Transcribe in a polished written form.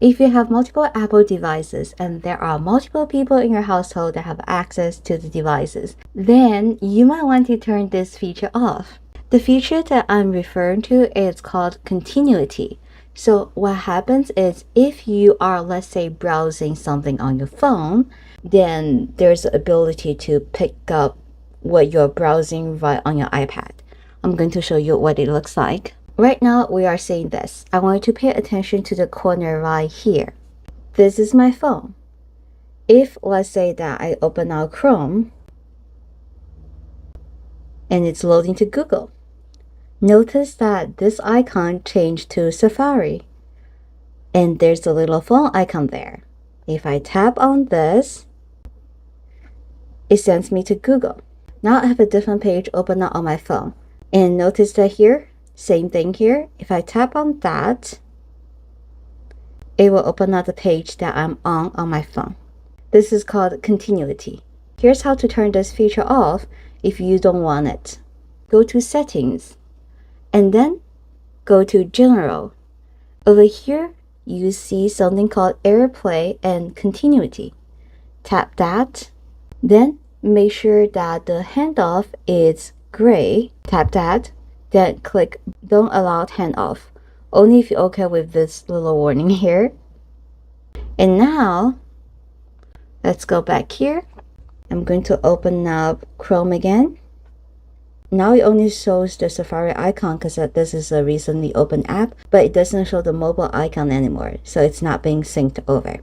If you have multiple Apple devices and there are multiple people in your household that have access to the devices, then you might want to turn this feature off. The feature that I'm referring to is called continuity. So what happens is if you are, let's say, browsing something on your phone, then there's the ability to pick up what you're browsing right on your iPad. I'm going to show you what it looks like. Right now, we are seeing this. I want you to pay attention to the corner right here. This is my phone. If, let's say that I open out Chrome, and it's loading to Google, notice that this icon changed to Safari. And there's a little phone icon there. If I tap on this, it sends me to Google. Now I have a different page open up on my phone. And notice that here, same thing here. If I tap on that, it will open up the page that I'm on my phone. This is called continuity. Here's how to turn this feature off if you don't want it. Go to Settings, and then go to General. Over here, you see something called AirPlay and Continuity. Tap that, then make sure that the handoff is gray. Tap that, then click Don't Allow Handoff, only if you're okay with this little warning here. And now, let's go back here. I'm going to open up Chrome again. Now it only shows the Safari icon because this is a recently opened app, but it doesn't show the mobile icon anymore, so it's not being synced over.